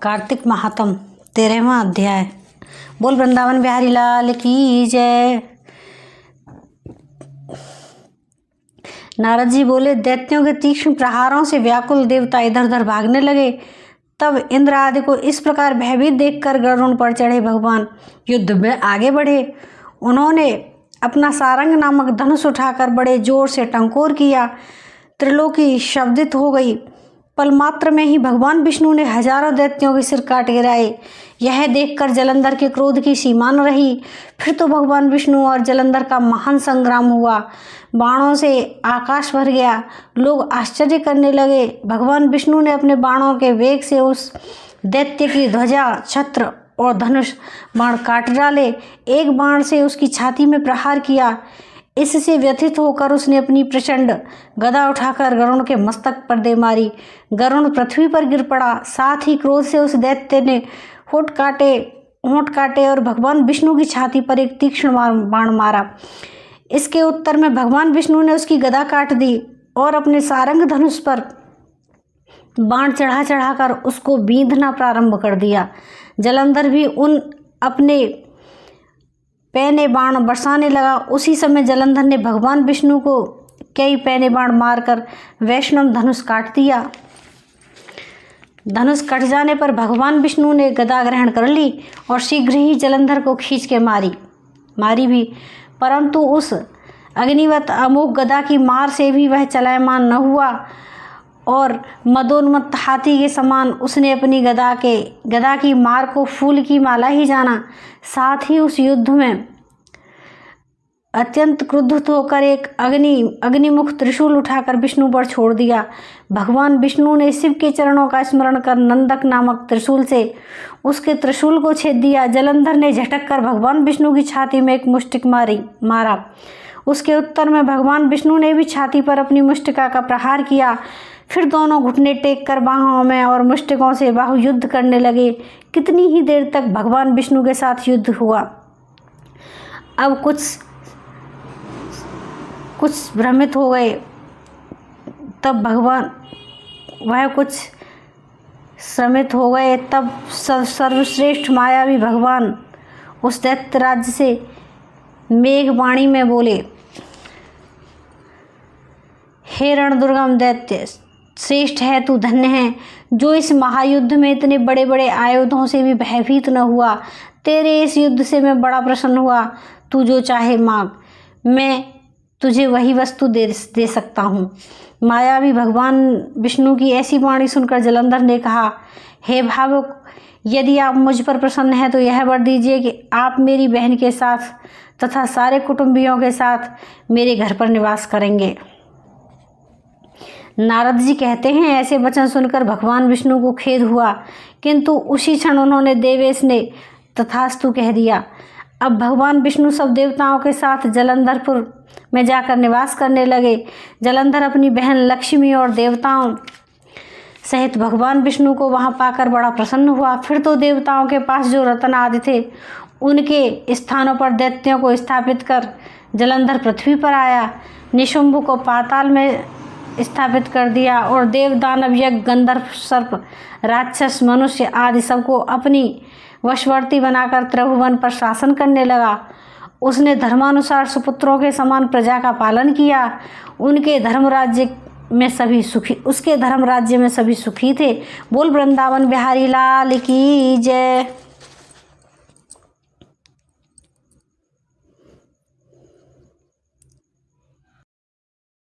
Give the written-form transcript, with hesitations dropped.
कार्तिक महात्म 13वां अध्याय। बोल वृंदावन बिहारी लाल की जय। नारद जी बोले, दैत्यों के तीक्ष्ण प्रहारों से व्याकुल देवता इधर उधर भागने लगे। तब इंद्र आदि को इस प्रकार भयभीत देखकर गरुड़ पर चढ़े भगवान युद्ध में आगे बढ़े। उन्होंने अपना सारंग नामक धनुष उठाकर बड़े जोर से टंकोर किया। त्रिलोकी शब्दित हो गई। पल मात्र में ही भगवान विष्णु ने हजारों दैत्यों के सिर काट गिराए। यह देखकर जलंधर के क्रोध की सीमा न रही। फिर तो भगवान विष्णु और जलंधर का महान संग्राम हुआ। बाणों से आकाश भर गया। लोग आश्चर्य करने लगे। भगवान विष्णु ने अपने बाणों के वेग से उस दैत्य की ध्वजा, छत्र और धनुष बाण काट डाले। एक बाण से उसकी छाती में प्रहार किया। इससे व्यथित होकर उसने अपनी प्रचंड गदा उठाकर गरुड़ के मस्तक पर दे मारी। गरुड़ पृथ्वी पर गिर पड़ा। साथ ही क्रोध से उस दैत्य ने होंठ काटे और भगवान विष्णु की छाती पर एक तीक्ष्ण बाण मारा। इसके उत्तर में भगवान विष्णु ने उसकी गदा काट दी और अपने सारंग धनुष पर बाण चढ़ाकर उसको बींधना प्रारंभ कर दिया। जलंधर भी उन अपने पैने बाण बरसाने लगा। उसी समय जलंधर ने भगवान विष्णु को कई पैने बाण मारकर वैष्णव धनुष काट दिया। धनुष कट जाने पर भगवान विष्णु ने गदा ग्रहण कर ली और शीघ्र ही जलंधर को खींच के मारी भी, परंतु उस अग्निवत अमोघ गदा की मार से भी वह चलायमान न हुआ और मदोन्मत्त हाथी के समान उसने अपनी गदा की मार को फूल की माला ही जाना। साथ ही उस युद्ध में अत्यंत क्रुद्ध होकर एक अग्निमुख त्रिशूल उठाकर विष्णु पर छोड़ दिया। भगवान विष्णु ने शिव के चरणों का स्मरण कर नंदक नामक त्रिशूल से उसके त्रिशूल को छेद दिया। जलंधर ने झटक कर भगवान विष्णु की छाती में एक मुष्टिक मारा। उसके उत्तर में भगवान विष्णु ने भी छाती पर अपनी मुष्टिका का प्रहार किया। फिर दोनों घुटने टेक कर बाहों में और मुष्टिकों से बाहु युद्ध करने लगे। कितनी ही देर तक भगवान विष्णु के साथ युद्ध हुआ। अब कुछ भ्रमित हो गए। तब सर्वश्रेष्ठ मायावी भगवान उस दैत्य राज्य से मेघवाणी में बोले, हे रणदुर्गम दैत्य, श्रेष्ठ है तू, धन्य है जो इस महायुद्ध में इतने बड़े बड़े आयुधों से भी भयभीत न हुआ। तेरे इस युद्ध से मैं बड़ा प्रसन्न हुआ। तू जो चाहे मांग, मैं तुझे वही वस्तु दे सकता हूँ। मायावी भगवान विष्णु की ऐसी वाणी सुनकर जलंधर ने कहा, हे भावुक, यदि आप मुझ पर प्रसन्न हैं तो यह वर दीजिए कि आप मेरी बहन के साथ तथा सारे कुटुंबियों के साथ मेरे घर पर निवास करेंगे। नारद जी कहते हैं, ऐसे वचन सुनकर भगवान विष्णु को खेद हुआ, किंतु उसी क्षण उन्होंने देवेश ने तथास्तु कह दिया। अब भगवान विष्णु सब देवताओं के साथ जलंधरपुर में जाकर निवास करने लगे। जलंधर अपनी बहन लक्ष्मी और देवताओं सहित भगवान विष्णु को वहां पाकर बड़ा प्रसन्न हुआ। फिर तो देवताओं के पास जो रत्न आदि थे उनके स्थानों पर दैत्यों को स्थापित कर जलंधर पृथ्वी पर आया। निशुंभ को पाताल में स्थापित कर दिया और देव, दानव, यज्ञ, गंधर्व, सर्प, राक्षस, मनुष्य आदि सबको अपनी वशवर्ती बनाकर त्रिभुवन पर शासन करने लगा। उसने धर्मानुसार सुपुत्रों के समान प्रजा का पालन किया। उसके धर्म राज्य में सभी सुखी थे। बोल वृंदावन बिहारी लाल की जय।